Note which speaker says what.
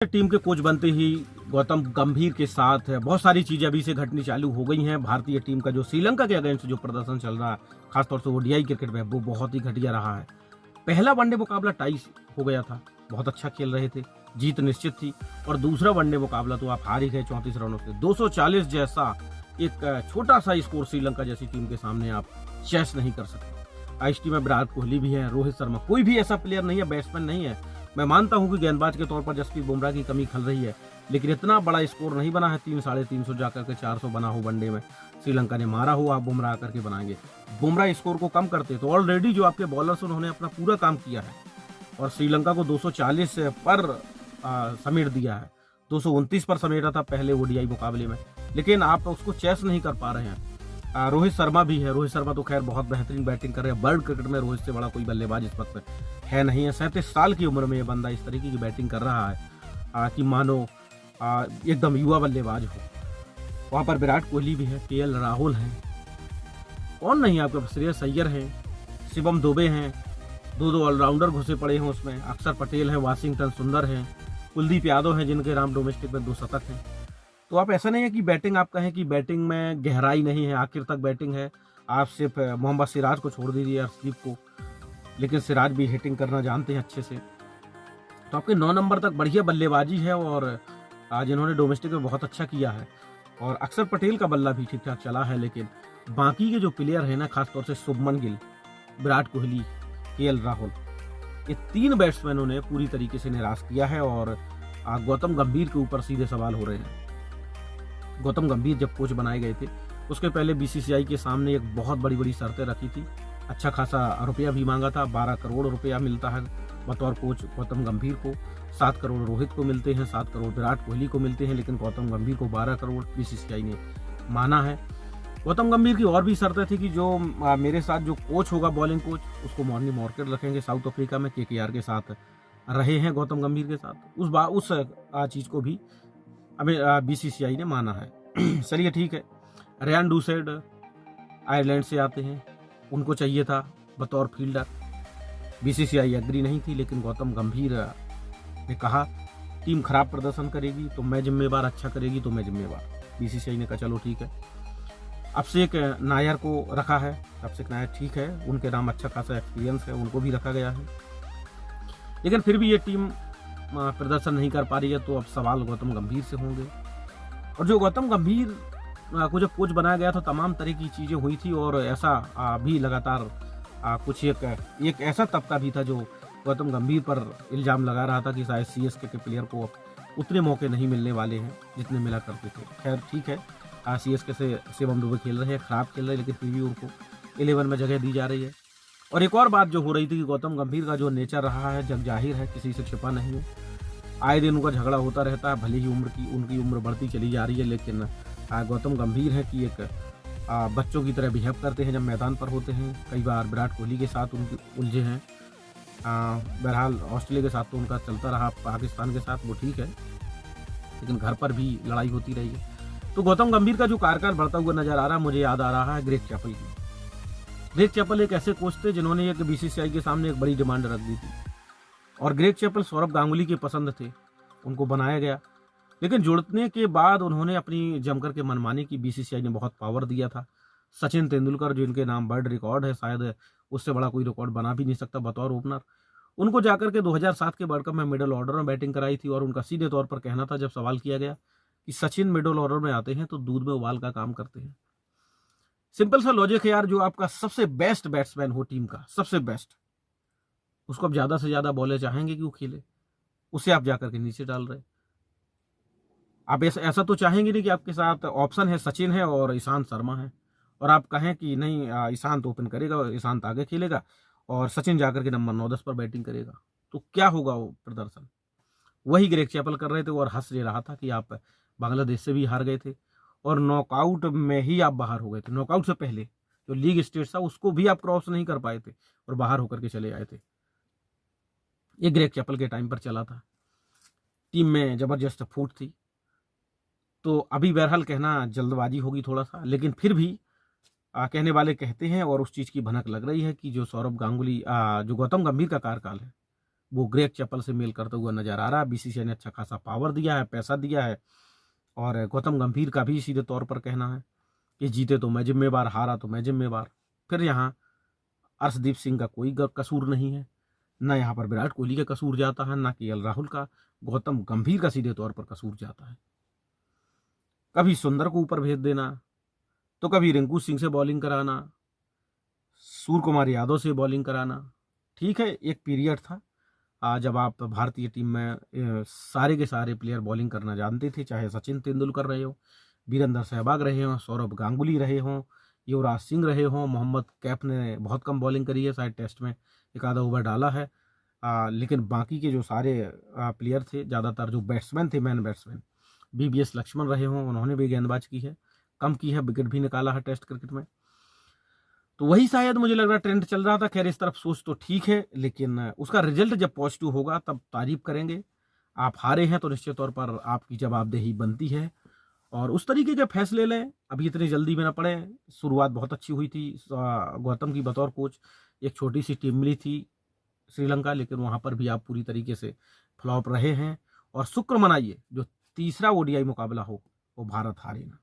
Speaker 1: Team के coach बनते ही गौतम गंभीर के साथ बहुत सारी चीजें अभी से घटनी चालू हो गई हैं। भारतीय टीम का जो श्रीलंका के अगेंस्ट जो प्रदर्शन चल रहा है, खासतौर से ओडीआई क्रिकेट में, वो बहुत ही घटिया रहा है। पहला वनडे मुकाबला टाई हो गया था, बहुत अच्छा खेल रहे थे, जीत निश्चित थी। और दूसरा वनडे मुकाबला तो आप हार ही गए 34 रनों से। 240 जैसा एक छोटा सा स्कोर श्रीलंका जैसी टीम के सामने आप चेस नहीं कर सकते। इस टीम में विराट कोहली भी है, रोहित शर्मा, कोई भी ऐसा प्लेयर नहीं है, बैट्समैन नहीं है। मैं मानता हूं कि गेंदबाज के तौर पर जसप्रीत बुमराह की कमी खल रही है, लेकिन इतना बड़ा स्कोर नहीं बना है। 300-350 जाकर के 400 बना हो वनडे में, श्रीलंका ने मारा हो। आप बुमराह करके बनाएंगे, बुमराह स्कोर को कम करते तो ऑलरेडी जो आपके बॉलर्स उन्होंने अपना पूरा काम किया है और श्रीलंका को 240 पर समेट दिया है। 229 पर समेटा था पहले ओडीआई मुकाबले में, लेकिन आप उसको चेस नहीं कर पा रहे हैं। रोहित शर्मा भी है, रोहित शर्मा तो खैर बहुत बेहतरीन बैटिंग कर रहे हैं। वर्ल्ड क्रिकेट में रोहित से बड़ा कोई बल्लेबाज इस वक्त है नहीं है। 37 साल की उम्र में ये बंदा इस तरीके की बैटिंग कर रहा है कि मानो एकदम युवा बल्लेबाज हो। वहाँ पर विराट कोहली भी है, केएल राहुल हैं, कौन नहीं आपके श्रेयस अय्यर हैं, शिवम दुबे हैं, दो ऑलराउंडर घुसे पड़े हैं उसमें। अक्षर पटेल हैं, वाशिंगटन सुंदर हैं, कुलदीप यादव हैं जिनके नाम डोमेस्टिक में 2 शतक हैं। तो आप ऐसा नहीं है कि बैटिंग आप कहें कि बैटिंग में गहराई नहीं है, आखिर तक बैटिंग है। आप सिर्फ मोहम्मद सिराज को छोड़ दीजिए, अर्शदीप को, लेकिन सिराज भी हिटिंग करना जानते हैं अच्छे से। तो आपके 9 नंबर तक बढ़िया बल्लेबाजी है और जिन्होंने डोमेस्टिक में बहुत अच्छा किया है। और अक्षर पटेल का बल्ला भी ठीक ठाक चला है, लेकिन बाकी के जो प्लेयर है ना, खासतौर से शुभमन गिल, विराट कोहली, केएल राहुल, ये 3 बैट्समैनों ने पूरी तरीके से निराश किया है। और गौतम गंभीर के ऊपर सीधे सवाल हो रहे हैं। गौतम गंभीर जब कोच बनाए गए थे, उसके पहले बीसीसीआई के सामने एक बहुत बड़ी शर्तें रखी थी। अच्छा खासा रुपया भी मांगा था, 12 करोड़ रुपया मिलता है बतौर कोच गौतम गंभीर को। 7 करोड़ रोहित को मिलते हैं, 7 करोड़ विराट कोहली को मिलते हैं, लेकिन गौतम गंभीर को 12 करोड़ बीसीसीआई ने माना है। गौतम गंभीर की और भी शर्तें थी कि जो मेरे साथ जो कोच होगा, बॉलिंग कोच, उसको मॉर्निंग मार्केट रखेंगे। साउथ अफ्रीका में केकेआर के साथ रहे हैं गौतम गंभीर के साथ, उस चीज़ को भी हमें बीसीसीआई ने माना है। चलिए ठीक है। रेयान डूसेड आयरलैंड से आते हैं, उनको चाहिए था बतौर फील्डर, बीसीसीआई एग्री नहीं थी, लेकिन गौतम गंभीर ने कहा टीम खराब प्रदर्शन करेगी तो मैं जिम्मेवार, अच्छा करेगी तो मैं जिम्मेवार। बीसीसीआई ने कहा चलो ठीक है। अभिषेक नायर को रखा है, अभिषेक नायर ठीक है, उनके नाम अच्छा खासा एक्सपीरियंस है, उनको भी रखा गया है, लेकिन फिर भी ये टीम प्रदर्शन नहीं कर पा रही है। तो अब सवाल गौतम गंभीर से होंगे। और जो गौतम गंभीर को जब कोच बनाया गया था, तमाम तरह की चीज़ें हुई थी और ऐसा भी लगातार कुछ एक ऐसा तबका भी था जो गौतम गंभीर पर इल्ज़ाम लगा रहा था कि शायद सीएसके के प्लेयर को उतने मौके नहीं मिलने वाले हैं जितने मिला करते थे। खैर ठीक है, सीएसके से शिवम दुबे खेल रहे हैं, ख़राब खेल रहे हैं, लेकिन फिर भी उनको 11 में जगह दी जा रही है। और एक और बात जो हो रही थी कि गौतम गंभीर का जो नेचर रहा है जग जाहिर है, किसी से छिपा नहीं है। आए दिन उनका झगड़ा होता रहता है, भले ही उनकी उम्र बढ़ती चली जा रही है, लेकिन गौतम गंभीर है कि एक बच्चों की तरह बिहेव करते हैं जब मैदान पर होते हैं। कई बार विराट कोहली के साथ उनके उलझे हैं। बहरहाल ऑस्ट्रेलिया के साथ तो उनका चलता रहा, पाकिस्तान के साथ वो ठीक है, लेकिन घर पर भी लड़ाई होती रही है। तो गौतम गंभीर का जो कार्यकाल बढ़ता हुआ नजर आ रहा है, मुझे याद आ रहा है ग्रेग चैपल की। ग्रेग चैपल एक ऐसे कोच थे जिन्होंने एक बीसीसीआई के सामने एक बड़ी डिमांड रख दी थी, और ग्रेग चैपल सौरभ गांगुली के पसंद थे, उनको बनाया गया। लेकिन जुड़ने के बाद उन्होंने अपनी जमकर के मनमानी की, बीसीसीआई ने बहुत पावर दिया था। सचिन तेंदुलकर जो इनके नाम वर्ल्ड रिकॉर्ड है, शायद उससे बड़ा कोई रिकॉर्ड बना भी नहीं सकता बतौर ओपनर, उनको जाकर के 2007 के वर्ल्ड कप में मिडिल ऑर्डर में बैटिंग कराई थी। और उनका सीधे तौर पर कहना था, जब सवाल किया गया कि सचिन मिडिल ऑर्डर में आते हैं तो दूध में उबाल का काम करते हैं। सिंपल सा लॉजिक है यार, जो आपका सबसे बेस्ट बैट्समैन हो टीम का, सबसे बेस्ट, उसको आप ज्यादा से ज्यादा बॉलें चाहेंगे कि वो खेले, उसे आप जाकर के नीचे डाल रहे। आप ऐसा तो चाहेंगे नहीं कि आपके साथ ऑप्शन है सचिन है और ईशांत शर्मा है, और आप कहें कि नहीं ईशांत ओपन करेगा, ईशांत आगे खेलेगा और सचिन जाकर के नंबर 9-10 पर बैटिंग करेगा, तो क्या होगा वो प्रदर्शन। वही ग्रेग चैपल कर रहे थे और हंस ले रहा था कि आप बांग्लादेश से भी हार गए थे और नॉकआउट में ही आप बाहर हो गए थे। नॉकआउट से पहले जो लीग स्टेज था उसको भी आप क्रॉस नहीं कर पाए थे और बाहर होकर के चले आए थे। ये ग्रेग चैपल के टाइम पर चला था, टीम में जबरदस्त फूट थी। तो अभी बहरहाल कहना जल्दबाजी होगी थोड़ा सा, लेकिन फिर भी कहने वाले कहते हैं और उस चीज़ की भनक लग रही है कि जो सौरभ गांगुली जो गौतम गंभीर का कार्यकाल है वो ग्रेग चैपल से मेल करता हुआ नजर आ रहा है। बीसीसीआई ने अच्छा खासा पावर दिया है, पैसा दिया है, और गौतम गंभीर का भी सीधे तौर पर कहना है कि जीते तो मैं जिम्मेवार, हारा तो मैं जिम्मेवार। फिर यहाँ अर्शदीप सिंह का कोई कसूर नहीं है, ना यहाँ पर विराट कोहली का कसूर जाता है, ना केएल राहुल का, गौतम गंभीर का सीधे तौर पर कसूर जाता है। कभी सुंदर को ऊपर भेज देना, तो कभी रिंकू सिंह से बॉलिंग कराना, सूर्य कुमार यादव से बॉलिंग कराना। ठीक है, एक पीरियड था जब आप भारतीय टीम में सारे के सारे प्लेयर बॉलिंग करना जानते थे, चाहे सचिन तेंदुलकर रहे हो, वीरेंद्र सहवाग रहे हों, सौरभ गांगुली रहे हों, युवराज सिंह रहे हों, मोहम्मद कैफ ने बहुत कम बॉलिंग करी है, शायद टेस्ट में एक आधा ओवर डाला है। लेकिन बाकी के जो सारे प्लेयर थे, ज़्यादातर जो बैट्समैन थे, मैन बैट्समैन, बीबीएस लक्ष्मण रहे हों, उन्होंने भी गेंदबाज की है, कम की है, विकेट भी निकाला है टेस्ट क्रिकेट में। तो वही शायद मुझे लग रहा ट्रेंड चल रहा था। खैर, इस तरफ सोच तो ठीक है, लेकिन उसका रिजल्ट जब पॉजिटिव होगा तब तारीफ करेंगे। आप हारे हैं तो निश्चित तौर पर आपकी जवाबदेही बनती है, और उस तरीके के फैसले लें, अभी इतनी जल्दी में ना पड़े। शुरुआत बहुत अच्छी हुई थी गौतम की बतौर कोच, एक छोटी सी टीम मिली थी श्रीलंका, लेकिन वहाँ पर भी आप पूरी तरीके से फ्लॉप रहे हैं। और शुक्र मनाइए जो तीसरा ओडीआई मुकाबला हो वो भारत हारे ना।